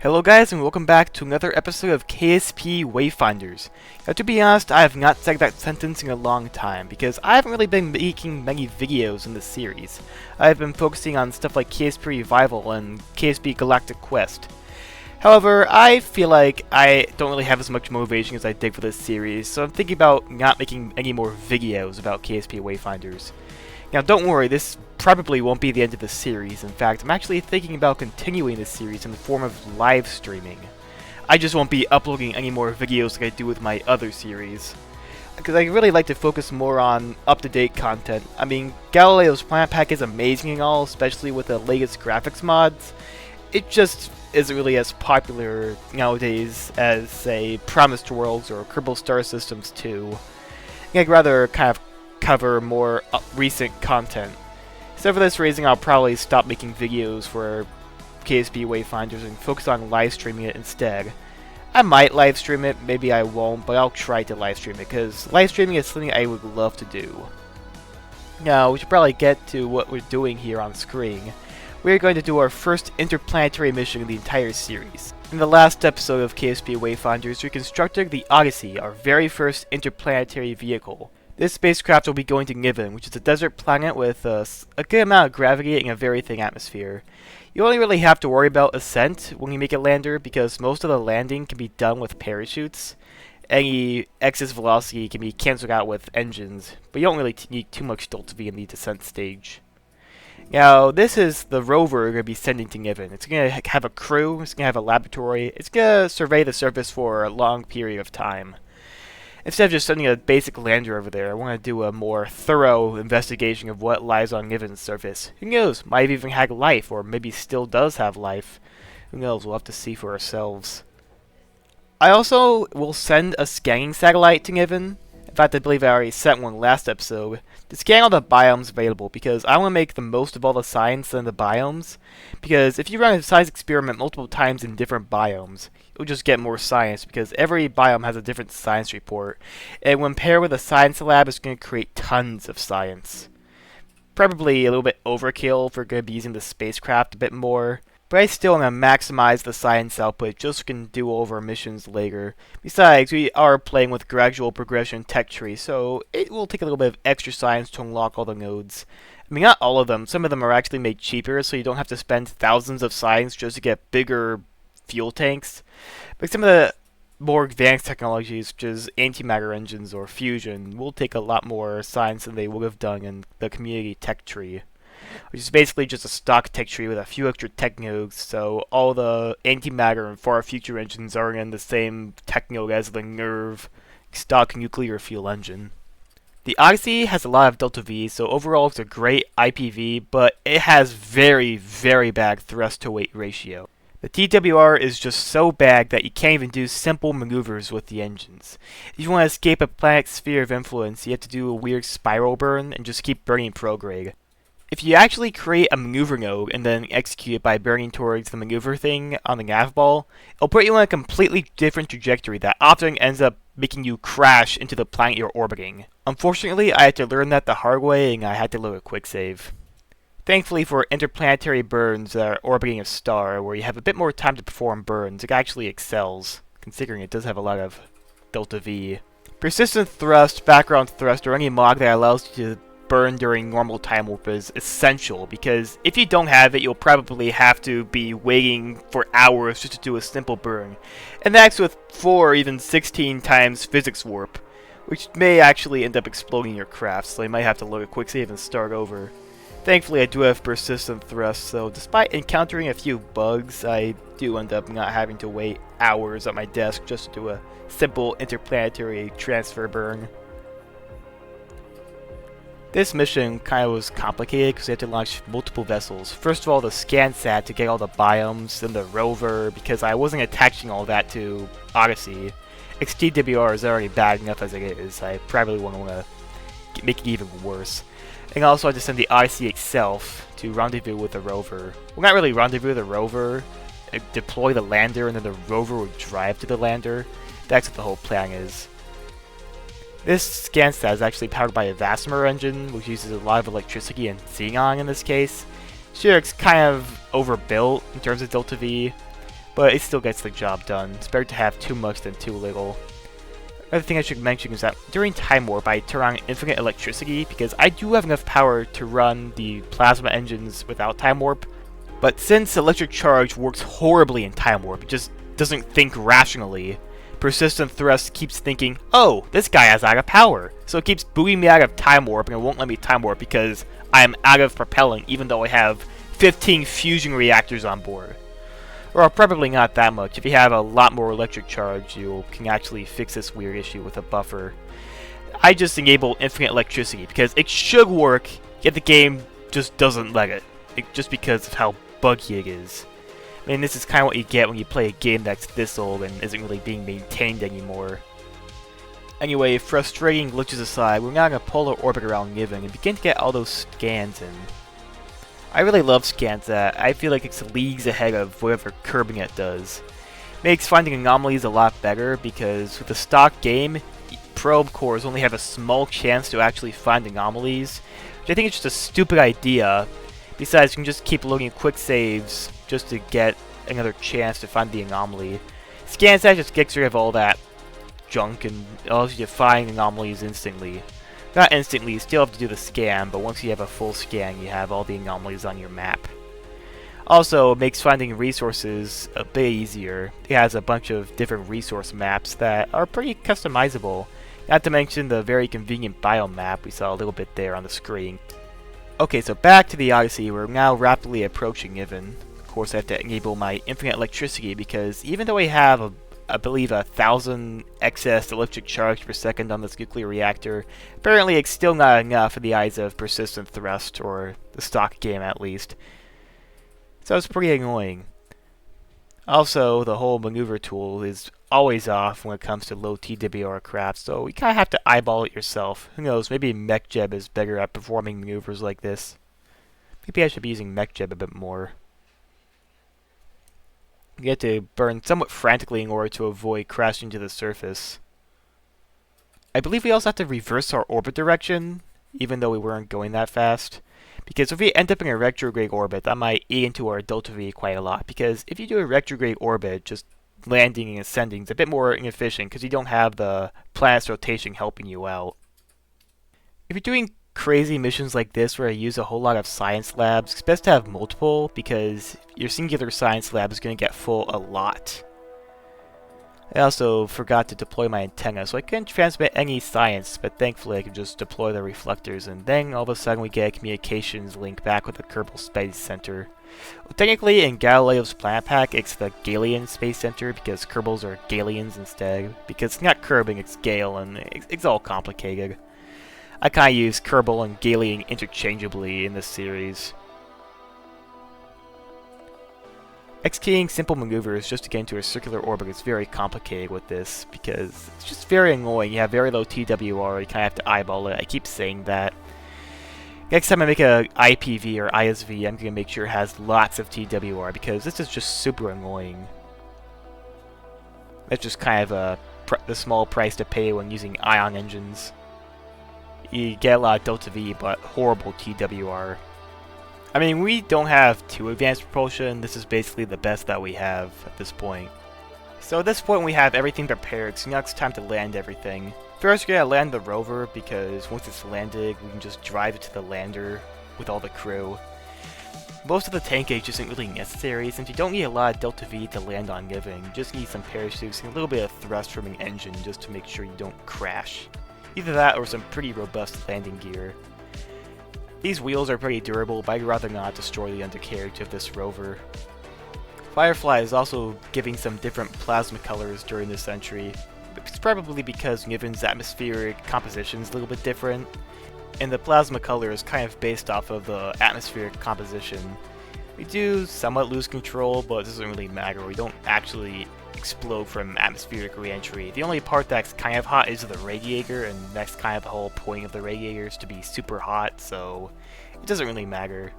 Hello guys and welcome back to another episode of KSP Wayfinders. Now to be honest, I have not said that sentence in a long time because I haven't really been making many videos in this series. I've been focusing on stuff like KSP Revival and KSP Galactic Quest. However, I feel like I don't really have as much motivation as I did for this series, so I'm thinking about not making any more videos about KSP Wayfinders. Now don't worry, this probably won't be the end of the series. In fact, I'm actually thinking about continuing this series in the form of live streaming. I just won't be uploading any more videos like I do with my other series, because I really like to focus more on up-to-date content. I mean, Galileo's planet pack is amazing and all, especially with the latest graphics mods. It just isn't really as popular nowadays as, say, Promised Worlds or Kerbal Star Systems 2. I'd rather kind of cover more recent content. So for this reason, I'll probably stop making videos for KSP Wayfinders and focus on live streaming it instead. I might live stream it, maybe I won't, but I'll try to live stream it because live streaming is something I would love to do. Now, we should probably get to what we're doing here on screen. We're going to do our first interplanetary mission in the entire series. In the last episode of KSP Wayfinders, we constructed the Odyssey, our very first interplanetary vehicle. This spacecraft will be going to Niven, which is a desert planet with a good amount of gravity and a very thin atmosphere. You only really have to worry about ascent when you make a lander, because most of the landing can be done with parachutes. Any excess velocity can be cancelled out with engines, but you don't really need too much delta V in the descent stage. Now, this is the rover we're going to be sending to Niven. It's going to have a crew, it's going to have a laboratory, it's going to survey the surface for a long period of time. Instead of just sending a basic lander over there, I want to do a more thorough investigation of what lies on Niven's surface. Who knows, might have even had life, or maybe still does have life. Who knows, we'll have to see for ourselves. I also will send a scanning satellite to Niven. In fact, I believe I already sent one last episode, to scan all the biomes available, because I want to make the most of all the science in the biomes. Because if you run a science experiment multiple times in different biomes, you'll just get more science, because every biome has a different science report. And when paired with a science lab, it's going to create tons of science. Probably a little bit overkill if we're going to be using the spacecraft a bit more. But I still want to maximize the science output just so we can do all of our missions later. Besides, we are playing with gradual progression tech tree, so it will take a little bit of extra science to unlock all the nodes. I mean, not all of them. Some of them are actually made cheaper, so you don't have to spend thousands of science just to get bigger fuel tanks. But some of the more advanced technologies, such as antimatter engines or fusion, will take a lot more science than they would have done in the community tech tree, which is basically just a stock tech tree with a few extra tech nodes, so all the antimatter and far future engines are in the same tech node as the NERV stock nuclear fuel engine. The Odyssey has a lot of delta V, so overall it's a great IPV, but it has very, very bad thrust to weight ratio. The TWR is just so bad that you can't even do simple maneuvers with the engines. If you want to escape a planet's sphere of influence, you have to do a weird spiral burn and just keep burning prograde. If you actually create a maneuver node and then execute it by burning towards the maneuver thing on the nav ball, it'll put you on a completely different trajectory that often ends up making you crash into the planet you're orbiting. Unfortunately, I had to learn that the hard way and I had to load a quick save. Thankfully for interplanetary burns that are orbiting a star, where you have a bit more time to perform burns, it actually excels, considering it does have a lot of delta V. Persistent thrust, background thrust, or any mod that allows you to burn during normal time warp is essential, because if you don't have it, you'll probably have to be waiting for hours just to do a simple burn. And that's with 4 or even 16 times physics warp, which may actually end up exploding your craft, so you might have to load a quick save and start over. Thankfully, I do have persistent thrust, so despite encountering a few bugs, I do end up not having to wait hours at my desk just to do a simple interplanetary transfer burn. This mission kind of was complicated because we had to launch multiple vessels. First of all, the ScanSat to get all the biomes, then the rover, because I wasn't attaching all that to Odyssey. XTWR is already bad enough as it is. I probably won't want to make it even worse. And also I had to send the Odyssey itself to rendezvous with the rover. Well, not really rendezvous with the rover, deploy the lander, and then the rover would drive to the lander. That's what the whole plan is. This ScanSat is actually powered by a Vasimer engine, which uses a lot of electricity and xenon in this case. Sure, it's kind of overbuilt in terms of delta V, but it still gets the job done. It's better to have too much than too little. Another thing I should mention is that during Time Warp I turn on infinite electricity because I do have enough power to run the plasma engines without Time Warp, but since electric charge works horribly in Time Warp, it just doesn't think rationally. Persistent thrust keeps thinking, oh, this guy has out of power, so it keeps booting me out of Time Warp and it won't let me Time Warp because I'm out of propellant even though I have 15 fusion reactors on board. Or probably not that much. If you have a lot more electric charge, you can actually fix this weird issue with a buffer. I just enable infinite electricity because it should work, yet the game just doesn't let it. Just because of how buggy it is. I mean, this is kind of what you get when you play a game that's this old and isn't really being maintained anymore. Anyway, frustrating glitches aside, we're now in a polar orbit around Niven and begin to get all those scans in. I really love scans that I feel like it's leagues ahead of whatever curbing it does. Makes finding anomalies a lot better because with the stock game, probe cores only have a small chance to actually find anomalies, which I think is just a stupid idea. Besides, you can just keep loading quick saves just to get another chance to find the anomaly. ScanSat just gets rid of all that junk and allows you to find anomalies instantly. Not instantly, you still have to do the scan, but once you have a full scan, you have all the anomalies on your map. Also, it makes finding resources a bit easier. It has a bunch of different resource maps that are pretty customizable, not to mention the very convenient biomap we saw a little bit there on the screen. Okay, so back to the Odyssey, we're now rapidly approaching Niven. Of course, I have to enable my infinite electricity because even though I have I believe 1,000 excess electric charge per second on this nuclear reactor, apparently it's still not enough in the eyes of persistent thrust, or the stock game at least. So it's pretty annoying. Also, the whole maneuver tool is always off when it comes to low TWR craft, so you kind of have to eyeball it yourself. Who knows, maybe MechJeb is better at performing maneuvers like this. Maybe I should be using MechJeb a bit more. You have to burn somewhat frantically in order to avoid crashing to the surface. I believe we also have to reverse our orbit direction, even though we weren't going that fast. Because if we end up in a retrograde orbit, that might eat into our delta V quite a lot. Because if you do a retrograde orbit, just landing and ascending is a bit more inefficient because you don't have the planet's rotation helping you out. If you're doing crazy missions like this where I use a whole lot of science labs, it's best to have multiple because your singular science lab is going to get full a lot. I also forgot to deploy my antenna, so I couldn't transmit any science, but thankfully I could just deploy the reflectors, and then all of a sudden we get a communications link back with the Kerbal Space Center. Well, technically in Galileo's planet pack it's the Galilean Space Center because Kerbals are Galileans instead, because it's not Kerbing, it's Gale, and it's all complicated. I kind of use Kerbal and Galilean interchangeably in this series. Executing simple maneuvers just to get into a circular orbit is very complicated with this, because it's just very annoying. You have very low TWR, you kind of have to eyeball it. I keep saying that. Next time I make a IPV or ISV, I'm going to make sure it has lots of TWR, because this is just super annoying. That's just kind of the small price to pay when using ion engines. You get a lot of delta V, but horrible TWR. I mean, we don't have too advanced propulsion. This is basically the best that we have at this point. So at this point we have everything prepared, so now it's time to land everything. First we're going to land the rover, because once it's landed, we can just drive it to the lander with all the crew. Most of the tankage isn't really necessary, since you don't need a lot of delta V to land on Niven. You just need some parachutes and a little bit of thrust from an engine just to make sure you don't crash. Either that or some pretty robust landing gear. These wheels are pretty durable, but I'd rather not destroy the undercarriage of this rover. Firefly is also giving some different plasma colors during this entry. It's probably because Niven's atmospheric composition is a little bit different, and the plasma color is kind of based off of the atmospheric composition. We do somewhat lose control, but it doesn't really matter. We don't actually explode from atmospheric re-entry. The only part that's kind of hot is the radiator, and that's kind of the whole point of the radiator is to be super hot, so it doesn't really matter.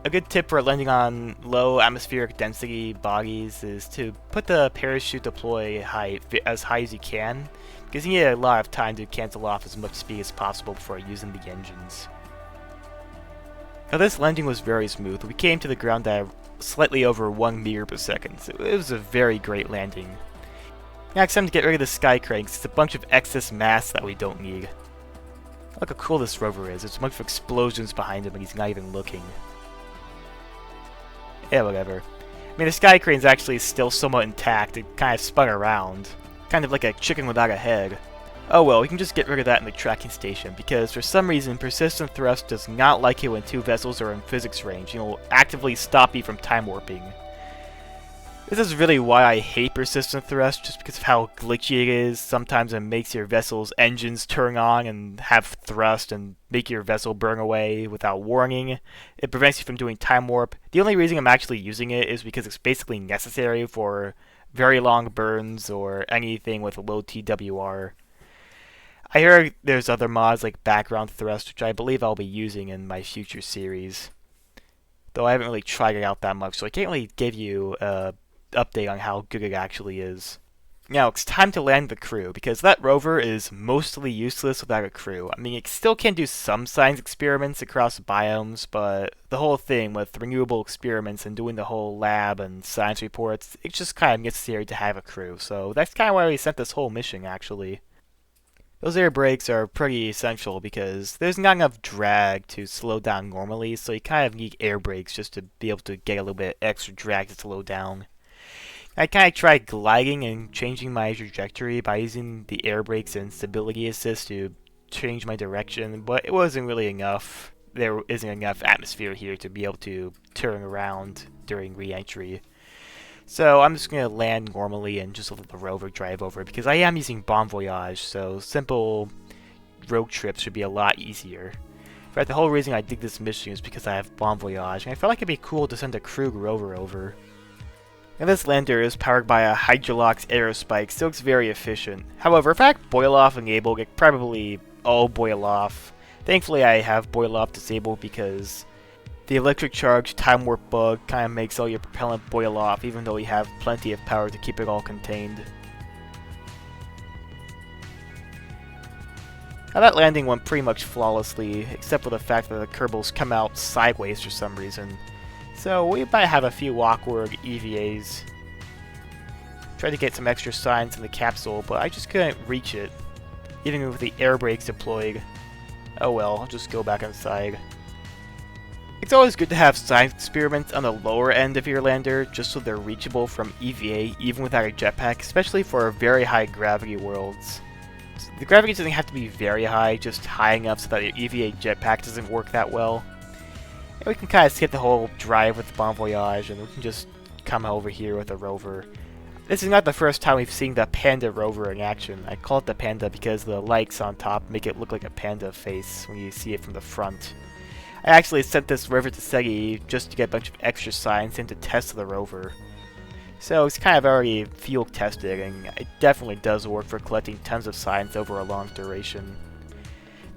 A good tip for landing on low atmospheric density bodies is to put the parachute deploy as high as you can, because you need a lot of time to cancel off as much speed as possible before using the engines. Now this landing was very smooth. We came to the ground at slightly over 1 meter per second, so it was a very great landing. Next, time to get rid of the sky cranks. It's a bunch of excess mass that we don't need. Look how cool this rover is. There's a bunch of explosions behind him and he's not even looking. Yeah, whatever. I mean, the sky crane's actually still somewhat intact. It kind of spun around. Kind of like a chicken without a head. Oh well, we can just get rid of that in the tracking station, because for some reason, persistent thrust does not like it when two vessels are in physics range, and will actively stop you from time warping. This is really why I hate persistent thrust, just because of how glitchy it is. Sometimes it makes your vessel's engines turn on and have thrust and make your vessel burn away without warning. It prevents you from doing time warp. The only reason I'm actually using it is because it's basically necessary for very long burns or anything with low TWR. I heard there's other mods like background thrust, which I believe I'll be using in my future series. Though I haven't really tried it out that much, so I can't really give you a update on how good it actually is. Now, it's time to land the crew, because that rover is mostly useless without a crew. I mean, it still can do some science experiments across biomes, but the whole thing with renewable experiments and doing the whole lab and science reports, it's just kind of necessary to have a crew. So that's kind of why we sent this whole mission, actually. Those air brakes are pretty essential because there's not enough drag to slow down normally, so you kind of need air brakes just to be able to get a little bit extra drag to slow down. I kind of tried gliding and changing my trajectory by using the air brakes and stability assist to change my direction, but it wasn't really enough. There isn't enough atmosphere here to be able to turn around during re-entry. So I'm just going to land normally and just let the rover drive over, because I am using Bon Voyage, so simple road trips should be a lot easier. In fact, the whole reason I did this mission is because I have Bon Voyage, and I felt like it'd be cool to send a crew rover over. And this lander is powered by a Hydrolox aerospike, so it's very efficient. However, if I had boil off enabled, it probably all boil off. Thankfully I have boil off disabled because the electric charge time warp bug kind of makes all your propellant boil off, even though you have plenty of power to keep it all contained. Now that landing went pretty much flawlessly, except for the fact that the Kerbals come out sideways for some reason. So we might have a few awkward EVAs. Tried to get some extra science in the capsule, but I just couldn't reach it, even with the air brakes deployed. Oh well, I'll just go back inside. It's always good to have science experiments on the lower end of your lander, just so they're reachable from EVA even without a jetpack, especially for very high gravity worlds. The gravity doesn't have to be very high, just high enough so that your EVA jetpack doesn't work that well. And we can kind of skip the whole drive with Bon Voyage, and we can just come over here with a rover. This is not the first time we've seen the Panda rover in action. I call it the Panda because the lights on top make it look like a panda face when you see it from the front. I actually sent this rover to SEGI just to get a bunch of extra science and to test the rover. So it's kind of already field tested, and it definitely does work for collecting tons of science over a long duration.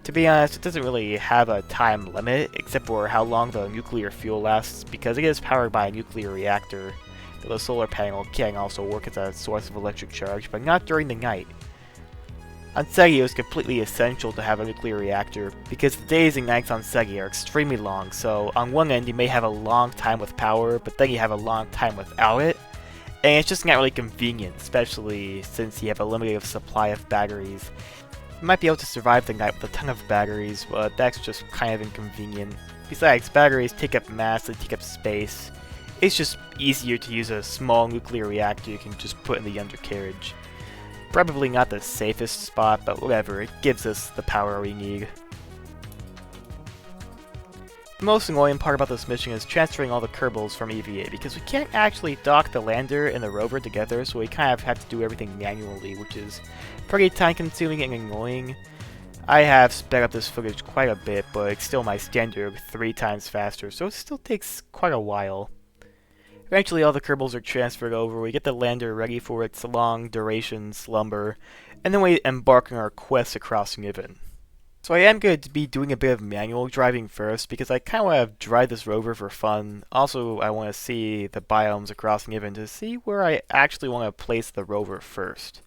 To be honest, it doesn't really have a time limit, except for how long the nuclear fuel lasts, because it is powered by a nuclear reactor. The solar panel can also work as a source of electric charge, but not during the night. On SEGI, it was completely essential to have a nuclear reactor, because the days and nights on SEGI are extremely long, so on one end you may have a long time with power, but then you have a long time without it, and it's just not really convenient, especially since you have a limited supply of batteries. You might be able to survive the night with a ton of batteries, but that's just kind of inconvenient. Besides, batteries take up mass, they take up space. It's just easier to use a small nuclear reactor you can just put in the undercarriage. Probably not the safest spot, but whatever, it gives us the power we need. The most annoying part about this mission is transferring all the Kerbals from EVA, because we can't actually dock the lander and the rover together, so we kind of have to do everything manually, which is pretty time consuming and annoying. I have sped up this footage quite a bit, but it's still my standard 3 times faster, so it still takes quite a while. Eventually all the Kerbals are transferred over, we get the lander ready for its long duration slumber, and then we embark on our quest across Niven. So I am going to be doing a bit of manual driving first, because I kind of want to drive this rover for fun. Also, I want to see the biomes across Niven to see where I actually want to place the rover first.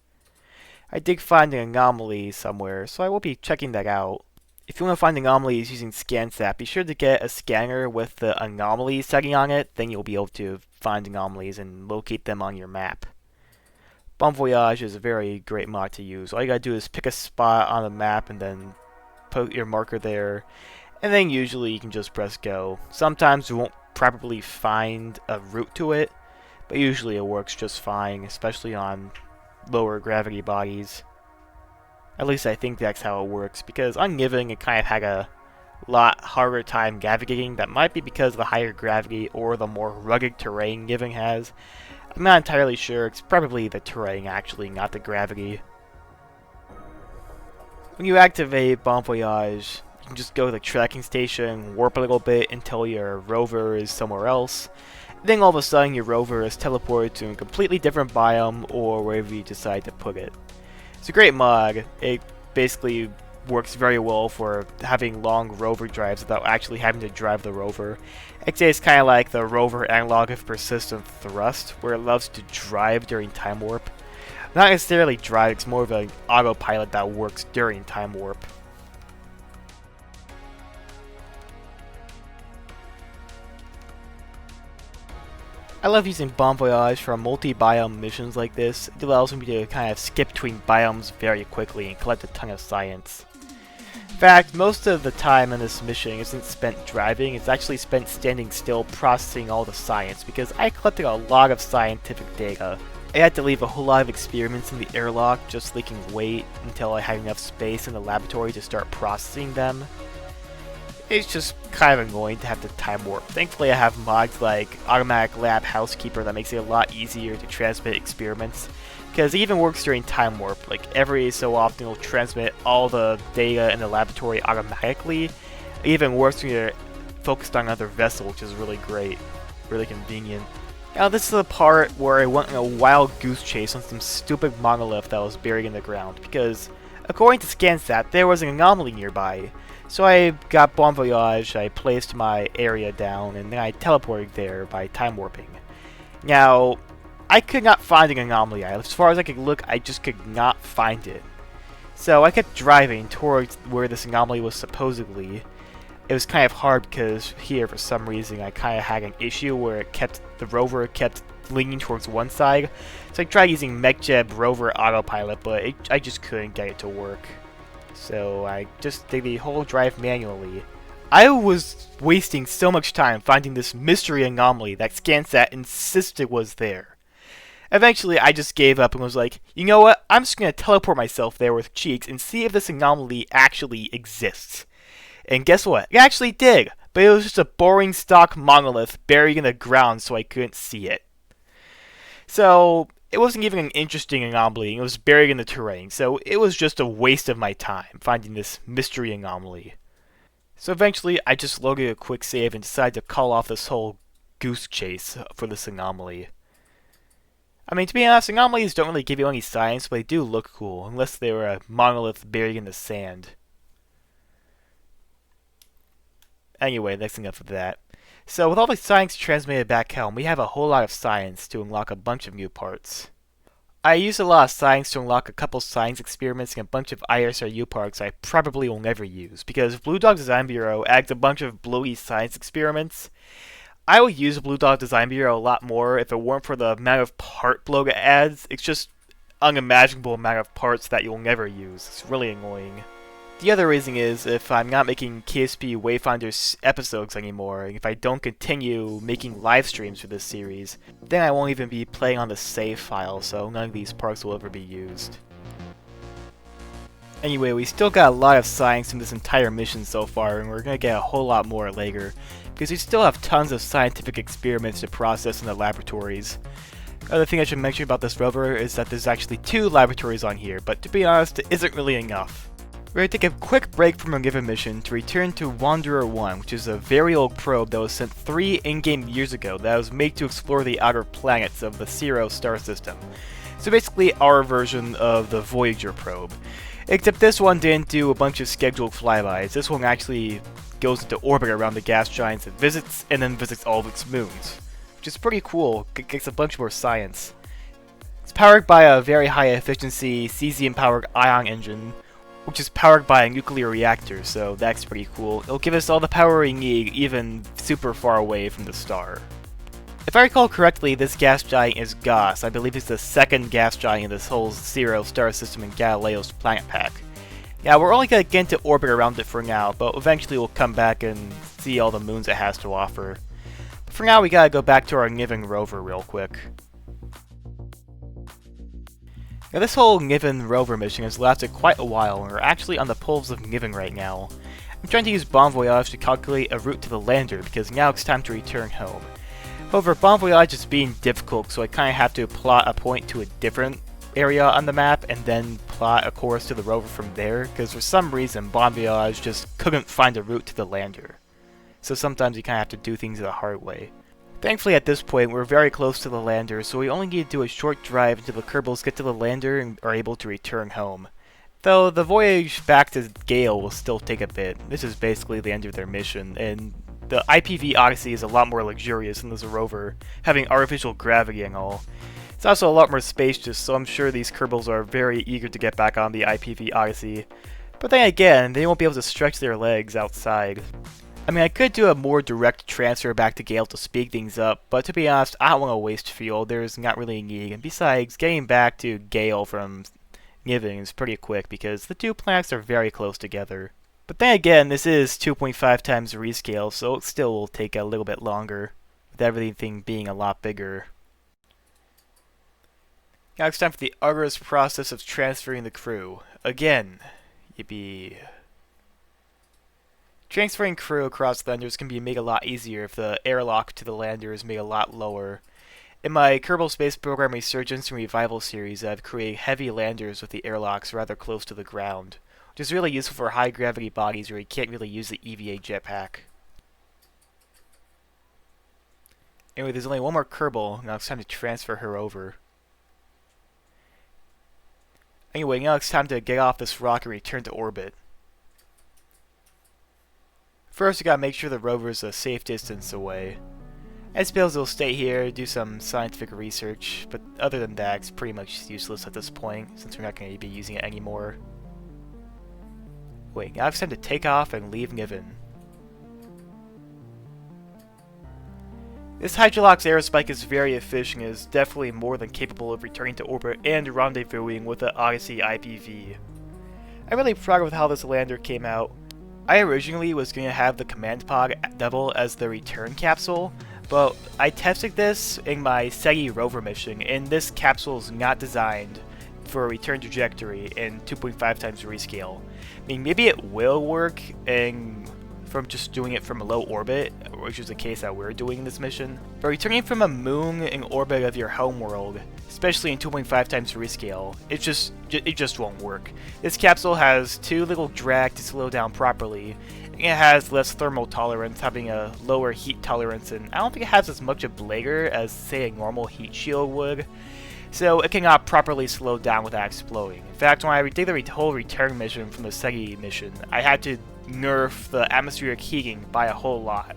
I did find an anomaly somewhere, so I will be checking that out. If you want to find anomalies using ScanSat, be sure to get a scanner with the anomaly setting on it, then you'll be able to find anomalies and locate them on your map. Bon Voyage is a very great mod to use. All you gotta do is pick a spot on the map and then put your marker there, and then usually you can just press go. Sometimes you won't properly find a route to it, but usually it works just fine, especially on lower gravity bodies. At least I think that's how it works, because on Niven it kind of had a lot harder time navigating. That might be because of the higher gravity or the more rugged terrain Niven has. I'm not entirely sure. It's probably the terrain actually, not the gravity. When you activate Bon Voyage, you can just go to the tracking station, warp a little bit until your rover is somewhere else. Then all of a sudden your rover is teleported to a completely different biome or wherever you decide to put it. It's a great mod. It basically works very well for having long rover drives without actually having to drive the rover. I'd say it's kind of like the rover analog of persistent thrust, where it loves to drive during time warp. Not necessarily drive, it's more of an autopilot that works during time warp. I love using Bon Voyage for multi-biome missions like this. It allows me to kind of skip between biomes very quickly and collect a ton of science. In fact, most of the time in this mission isn't spent driving, it's actually spent standing still processing all the science, because I collected a lot of scientific data. I had to leave a whole lot of experiments in the airlock just so they can wait until I had enough space in the laboratory to start processing them. It's just kind of annoying to have to time warp. Thankfully I have mods like Automatic Lab Housekeeper that makes it a lot easier to transmit experiments, because it even works during time warp. Like every so often it'll transmit all the data in the laboratory automatically. It even works when you're focused on another vessel, which is really great, really convenient. Now this is the part where I went on a wild goose chase on some stupid monolith that was buried in the ground, because according to ScanSat there was an anomaly nearby. So I got Bon Voyage, I placed my area down, and then I teleported there by time warping. Now, I could not find an anomaly. As far as I could look, I just could not find it. So I kept driving towards where this anomaly was supposedly. It was kind of hard because here, for some reason, I kind of had an issue where the rover kept leaning towards one side. So I tried using MechJeb rover autopilot, but I just couldn't get it to work. So I just did the whole drive manually. I was wasting so much time finding this mystery anomaly that ScanSat insisted was there. Eventually I just gave up and was like, you know what, I'm just going to teleport myself there with Cheeks and see if this anomaly actually exists. And guess what? It actually did, but it was just a boring stock monolith buried in the ground so I couldn't see it. So it wasn't even an interesting anomaly, it was buried in the terrain, so it was just a waste of my time finding this mystery anomaly. So eventually I just loaded a quick save and decided to call off this whole goose chase for this anomaly. I mean, to be honest, anomalies don't really give you any science, but they do look cool, unless they were a monolith buried in the sand. Anyway, that's enough of that. So with all the science transmitted back home, we have a whole lot of science to unlock a bunch of new parts. I used a lot of science to unlock a couple science experiments and a bunch of ISRU parts I probably will never use, because Blue Dog Design Bureau adds a bunch of bluey science experiments. I would use Blue Dog Design Bureau a lot more if it weren't for the amount of part bloat it adds. It's just unimaginable amount of parts that you'll never use. It's really annoying. The other reason is, if I'm not making KSP Wayfinders episodes anymore, and if I don't continue making live streams for this series, then I won't even be playing on the save file, so none of these parts will ever be used. Anyway, we still got a lot of science in this entire mission so far, and we're gonna get a whole lot more later, because we still have tons of scientific experiments to process in the laboratories. Another thing I should mention about this rover is that there's actually 2 laboratories on here, but to be honest, it isn't really enough. We're going to take a quick break from a given mission to return to Wanderer 1, which is a very old probe that was sent 3 in-game years ago that was made to explore the outer planets of the Ciro star system. So basically our version of the Voyager probe. Except this one didn't do a bunch of scheduled flybys. This one actually goes into orbit around the gas giants it visits, and then visits all of its moons. Which is pretty cool, it gets a bunch more science. It's powered by a very high efficiency cesium powered ion engine, which is powered by a nuclear reactor, so that's pretty cool. It'll give us all the power we need, even super far away from the star. If I recall correctly, this gas giant is Goss. I believe it's the second gas giant in this whole Zero star system in Galileo's planet pack. Yeah, we're only going to get into orbit around it for now, but eventually we'll come back and see all the moons it has to offer. But for now, we gotta go back to our Niven Rover real quick. Now this whole Niven Rover mission has lasted quite a while, and we're actually on the poles of Niven right now. I'm trying to use Bon Voyage to calculate a route to the lander, because now it's time to return home. However, Bon Voyage is being difficult, so I kinda have to plot a point to a different area on the map, and then plot a course to the rover from there, because for some reason Bon Voyage just couldn't find a route to the lander. So sometimes you kinda have to do things the hard way. Thankfully at this point we're very close to the lander, so we only need to do a short drive until the Kerbals get to the lander and are able to return home. Though the voyage back to Gale will still take a bit. This is basically the end of their mission, and the IPV Odyssey is a lot more luxurious than the rover, having artificial gravity and all. It's also a lot more spacious, so I'm sure these Kerbals are very eager to get back on the IPV Odyssey. But then again, they won't be able to stretch their legs outside. I mean, I could do a more direct transfer back to Gale to speed things up, but to be honest, I don't want to waste fuel. There's not really a need, and besides, getting back to Gale from Niven is pretty quick because the two planets are very close together. But then again, this is 2.5 times the rescale, so it still will take a little bit longer, with everything being a lot bigger. Now it's time for the arduous process of transferring the crew. Again. Yippee. Transferring crew across landers can be made a lot easier if the airlock to the lander is made a lot lower. In my Kerbal Space Program Resurgence and Revival series, I've created heavy landers with the airlocks rather close to the ground, which is really useful for high gravity bodies where you can't really use the EVA jetpack. Anyway, there's only one more Kerbal, now it's time to transfer her over. Anyway, now it's time to get off this rock and return to orbit. First, we gotta make sure the rover is a safe distance away. I suppose it'll stay here, do some scientific research, but other than that, it's pretty much useless at this point, since we're not going to be using it anymore. Wait, now it's time to take off and leave Niven. This Hydrolox aerospike is very efficient and is definitely more than capable of returning to orbit and rendezvousing with the Odyssey IPV. I'm really proud of how this lander came out. I originally was going to have the command pod double as the return capsule, but I tested this in my SETI rover mission, and this capsule is not designed for a return trajectory in 2.5 times rescale. I mean, maybe it will work from just doing it from a low orbit, which is the case that we're doing in this mission. But returning from a moon in orbit of your homeworld, especially in 2.5 times rescale, it just won't work. This capsule has too little drag to slow down properly, and it has less thermal tolerance, having a lower heat tolerance, and I don't think it has as much a blagger as, say, a normal heat shield would. So it cannot properly slow down without exploding. In fact, when I did the whole return mission from the SETI mission, I had to nerf the atmospheric heating by a whole lot.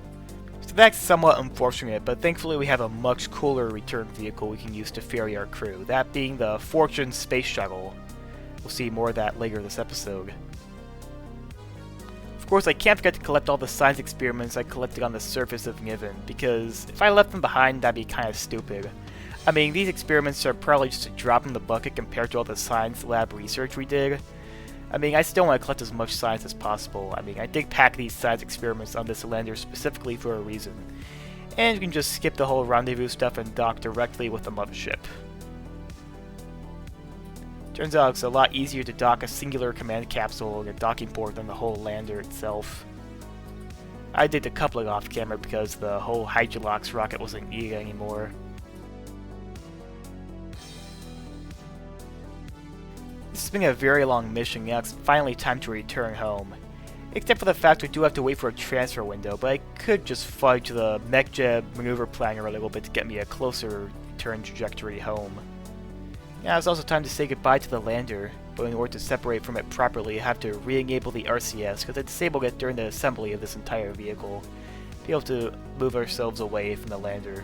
So that's somewhat unfortunate, but thankfully we have a much cooler return vehicle we can use to ferry our crew, that being the Fortune Space Shuttle. We'll see more of that later this episode. Of course, I can't forget to collect all the science experiments I collected on the surface of Niven, because if I left them behind, that'd be kind of stupid. I mean, these experiments are probably just a drop in the bucket compared to all the science lab research we did. I mean, I still want to collect as much science as possible. I mean, I did pack these science experiments on this lander specifically for a reason. And you can just skip the whole rendezvous stuff and dock directly with the mothership. Turns out it's a lot easier to dock a singular command capsule in a docking port than the whole lander itself. I did the coupling off camera because the whole Hydrolox rocket wasn't needed anymore. This has been a very long mission, now it's finally time to return home. Except for the fact we do have to wait for a transfer window, but I could just fudge the MechJeb maneuver planner a little bit to get me a closer return trajectory home. Now it's also time to say goodbye to the lander, but in order to separate from it properly, I have to re-enable the RCS, because I disabled it during the assembly of this entire vehicle, be able to move ourselves away from the lander.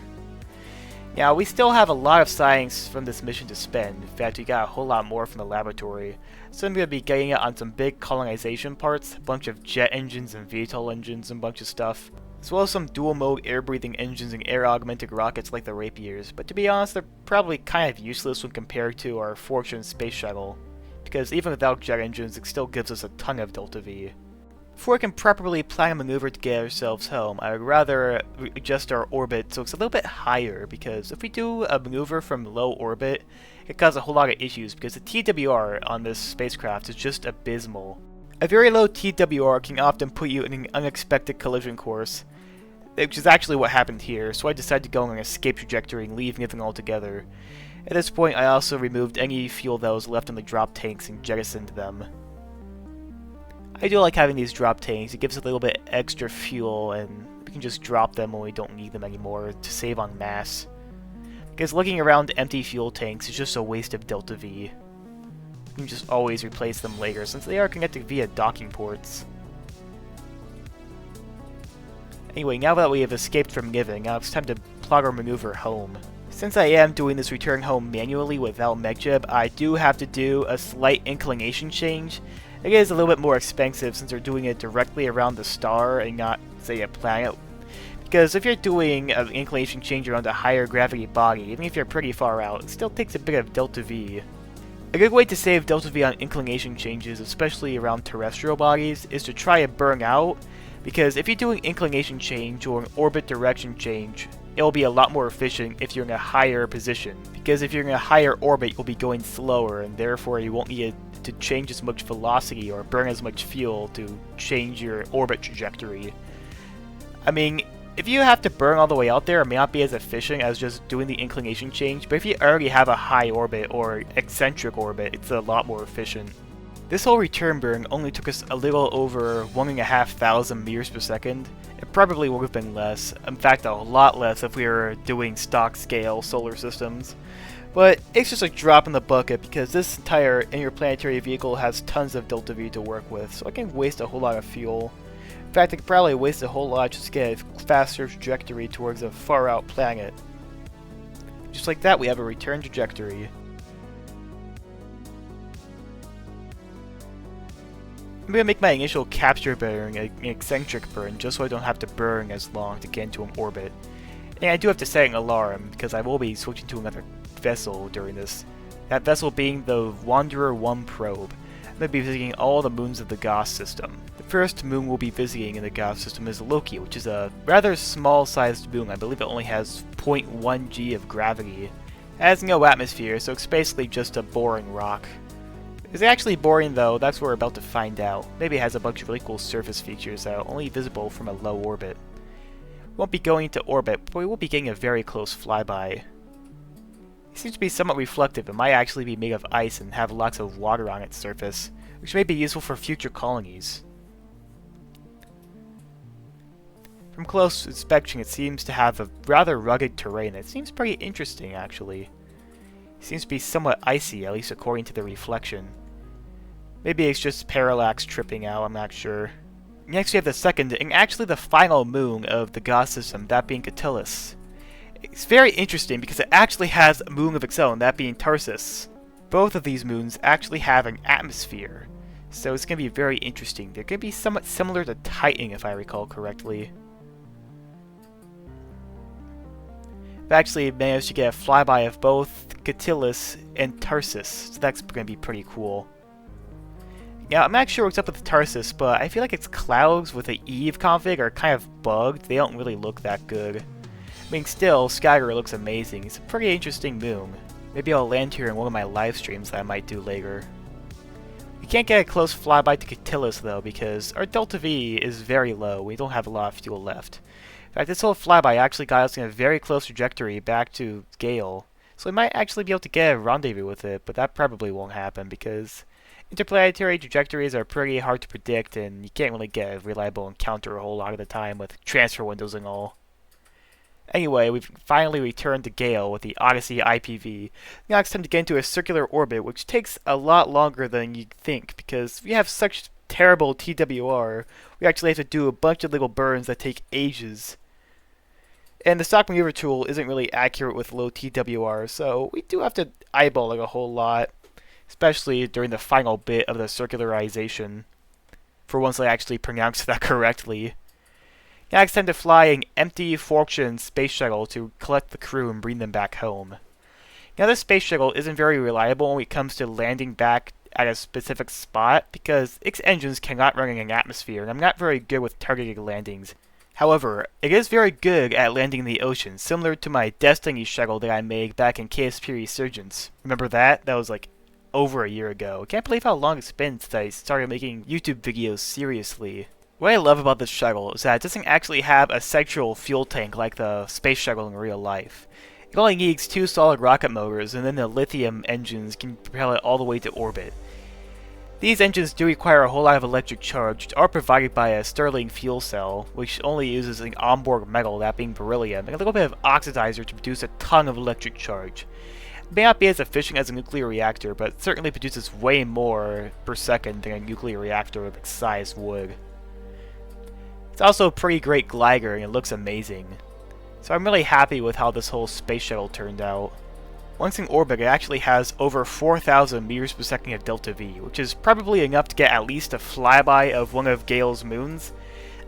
Now, we still have a lot of science from this mission to spend. In fact, we got a whole lot more from the laboratory. So I'm going to be getting it on some big colonization parts, a bunch of jet engines and VTOL engines and a bunch of stuff, as well as some dual-mode air-breathing engines and air-augmented rockets like the Rapiers. But to be honest, they're probably kind of useless when compared to our Fortune space shuttle, because even without jet engines, it still gives us a ton of Delta V. Before we can properly plan a maneuver to get ourselves home, I would rather adjust our orbit so it's a little bit higher, because if we do a maneuver from low orbit, it can cause a whole lot of issues, because the TWR on this spacecraft is just abysmal. A very low TWR can often put you in an unexpected collision course, which is actually what happened here, so I decided to go on an escape trajectory and leave Niven altogether. At this point, I also removed any fuel that was left in the drop tanks and jettisoned them. I do like having these drop tanks. It gives a little bit extra fuel, and we can just drop them when we don't need them anymore to save on mass. Because looking around empty fuel tanks is just a waste of Delta V. You can just always replace them later, since they are connected via docking ports. Anyway, now that we have escaped from Niven, now it's time to plot our maneuver home. Since I am doing this return home manually without MechJeb, I do have to do a slight inclination change. It is a little bit more expensive since they're doing it directly around the star and not, say, a planet. Because if you're doing an inclination change around a higher gravity body, even if you're pretty far out, it still takes a bit of Delta V. A good way to save Delta V on inclination changes, especially around terrestrial bodies, is to try and burn out, because if you're doing inclination change or an orbit direction change, it'll be a lot more efficient if you're in a higher position, because if you're in a higher orbit, you'll be going slower, and therefore you won't need to change as much velocity or burn as much fuel to change your orbit trajectory. I mean, if you have to burn all the way out there, it may not be as efficient as just doing the inclination change, but if you already have a high orbit or eccentric orbit, it's a lot more efficient. This whole return burn only took us a little over 1,500 meters per second. It probably would have been less, in fact a lot less if we were doing stock scale solar systems. But it's just a drop in the bucket because this entire interplanetary vehicle has tons of Delta V to work with, so I can waste a whole lot of fuel. In fact, I could probably waste a whole lot just to get a faster trajectory towards a far out planet. Just like that, we have a return trajectory. I'm going to make my initial capture burn an eccentric burn just so I don't have to burn as long to get into an orbit. And I do have to set an alarm because I will be switching to another vessel during this. That vessel being the Wanderer 1 probe. I'm going to be visiting all the moons of the Goss system. The first moon we'll be visiting in the Goss system is Loki, which is a rather small-sized moon. I believe it only has 0.1 g of gravity. It has no atmosphere, so it's basically just a boring rock. Is it actually boring though? That's what we're about to find out. Maybe it has a bunch of really cool surface features that are only visible from a low orbit. We won't be going into orbit, but we will be getting a very close flyby. It seems to be somewhat reflective. It might actually be made of ice and have lots of water on its surface, which may be useful for future colonies. From close inspection, it seems to have a rather rugged terrain. It seems pretty interesting, actually. It seems to be somewhat icy, at least according to the reflection. Maybe it's just parallax tripping out, I'm not sure. Next we have the second, and actually the final moon of the Goss system, that being Catullus. It's very interesting because it actually has a moon of its own, that being Tarsus. Both of these moons actually have an atmosphere, so it's going to be very interesting. They're going to be somewhat similar to Titan, if I recall correctly. I've actually managed to get a flyby of both Catullus and Tarsus, so that's going to be pretty cool. Now, I'm not sure what's up with Tarsus, but I feel like its clouds with the Eve config are kind of bugged. They don't really look that good. I mean, still, Skyger looks amazing. It's a pretty interesting moon. Maybe I'll land here in one of my live streams that I might do later. We can't get a close flyby to Catullus, though, because our Delta V is very low. We don't have a lot of fuel left. In fact, this whole flyby actually got us in a very close trajectory back to Gale. So we might actually be able to get a rendezvous with it, but that probably won't happen because interplanetary trajectories are pretty hard to predict and you can't really get a reliable encounter a whole lot of the time with transfer windows and all. Anyway, we've finally returned to Gale with the Odyssey IPV. Now it's time to get into a circular orbit, which takes a lot longer than you'd think because we have such terrible TWR, we actually have to do a bunch of little burns that take ages. And the stock maneuver tool isn't really accurate with low TWR, so we do have to eyeball it a whole lot, especially during the final bit of the circularization, for once I actually pronounced that correctly. Now it's time to fly an empty Fortune space shuttle to collect the crew and bring them back home. Now this space shuttle isn't very reliable when it comes to landing back at a specific spot, because its engines cannot run in an atmosphere, and I'm not very good with targeted landings. However, it is very good at landing in the ocean, similar to my Destiny shuttle that I made back in KSP Resurgence. Remember that? That was like over a year ago. I can't believe how long it's been since I started making YouTube videos seriously. What I love about this shuttle is that it doesn't actually have a central fuel tank like the space shuttle in real life. It only needs 2 solid rocket motors, and then the lithium engines can propel it all the way to orbit. These engines do require a whole lot of electric charge, which are provided by a Stirling fuel cell, which only uses an onboard metal, that being beryllium, and a little bit of oxidizer to produce a ton of electric charge. It may not be as efficient as a nuclear reactor, but it certainly produces way more per second than a nuclear reactor of its size would. It's also a pretty great glider, and it looks amazing. So I'm really happy with how this whole space shuttle turned out. Once in orbit, it actually has over 4,000 meters per second of delta V, which is probably enough to get at least a flyby of one of Gale's moons.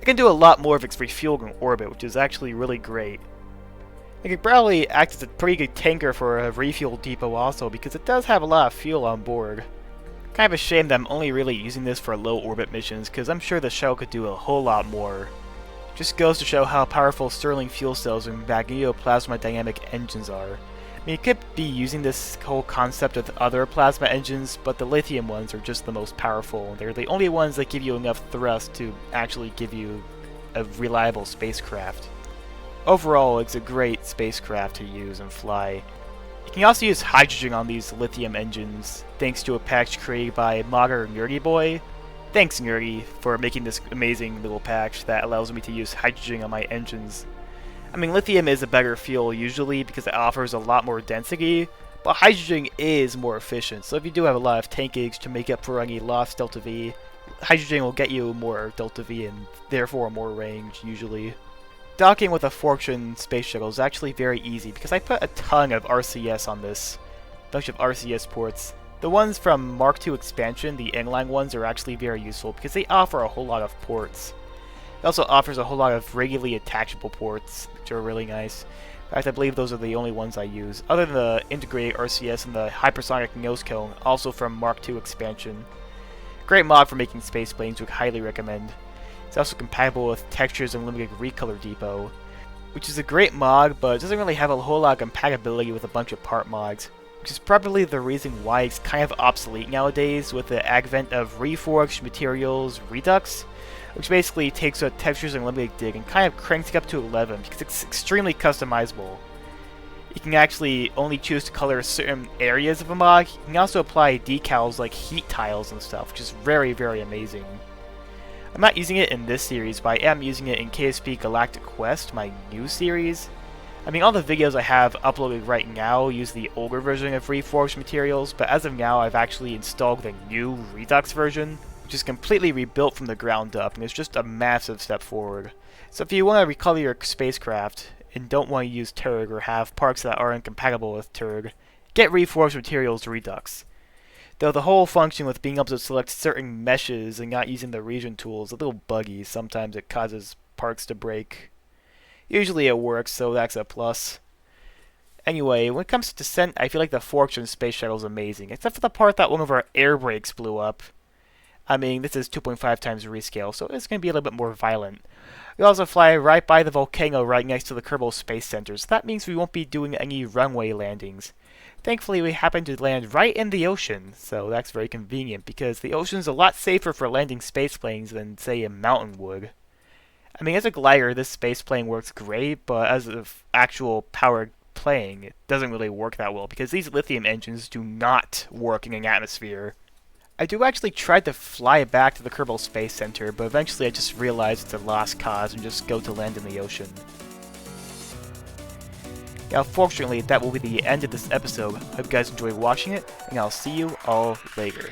It can do a lot more of its refueling in orbit, which is actually really great. It can probably act as a pretty good tanker for a refuel depot also, because it does have a lot of fuel on board. Kind of a shame that I'm only really using this for low orbit missions, because I'm sure the shuttle could do a whole lot more. Just goes to show how powerful Stirling fuel cells and magnetoplasma dynamic engines are. I mean, you could be using this whole concept with other plasma engines, but the lithium ones are just the most powerful. They're the only ones that give you enough thrust to actually give you a reliable spacecraft. Overall, it's a great spacecraft to use and fly. You can also use hydrogen on these lithium engines, thanks to a patch created by modder Nerdy Boy. Thanks, Nerdy, for making this amazing little patch that allows me to use hydrogen on my engines. I mean, lithium is a better fuel usually because it offers a lot more density, but hydrogen is more efficient, so if you do have a lot of tankage to make up for any lost delta V, hydrogen will get you more delta V and therefore more range usually. Docking with a Fortune space shuttle is actually very easy because I put a ton of RCS on this, a bunch of RCS ports. The ones from Mark II expansion, the inline ones, are actually very useful because they offer a whole lot of ports. It also offers a whole lot of regularly attachable ports, which are really nice. In fact, I believe those are the only ones I use, other than the integrated RCS and the hypersonic nose cone, also from Mark II expansion. Great mod for making space planes, which I highly recommend. It's also compatible with Textures Unlimited Recolor Depot, which is a great mod, but it doesn't really have a whole lot of compatibility with a bunch of part mods, which is probably the reason why it's kind of obsolete nowadays with the advent of Reforged Materials Redux, which basically takes a Textures Unlimited dig and kind of cranks it up to 11 because it's extremely customizable. You can actually only choose to color certain areas of a mod. You can also apply decals like heat tiles and stuff, which is very, very amazing. I'm not using it in this series, but I am using it in KSP Galactic Quest, my new series. I mean, all the videos I have uploaded right now use the older version of Reforged Materials, but as of now I've actually installed the new Redux version, which is completely rebuilt from the ground up, and it's just a massive step forward. So if you want to recolor your spacecraft, and don't want to use Turg or have parts that are incompatible with Turg, get Reforged Materials Redux. Though the whole function with being able to select certain meshes and not using the region tool is a little buggy, sometimes it causes parts to break. Usually it works, so that's a plus. Anyway, when it comes to descent, I feel like the Fortune space shuttle is amazing, except for the part that one of our air brakes blew up. I mean, this is 2.5 times rescale, so it's going to be a little bit more violent. We also fly right by the volcano right next to the Kerbal Space Center, so that means we won't be doing any runway landings. Thankfully, we happen to land right in the ocean, so that's very convenient, because the ocean's a lot safer for landing space planes than, say, a mountain would. I mean, as a glider, this space plane works great, but as an actual powered plane, it doesn't really work that well, because these lithium engines do not work in an atmosphere. I do actually try to fly back to the Kerbal Space Center, but eventually I just realized it's a lost cause and just go to land in the ocean. Now, fortunately, that will be the end of this episode. Hope you guys enjoyed watching it, and I'll see you all later.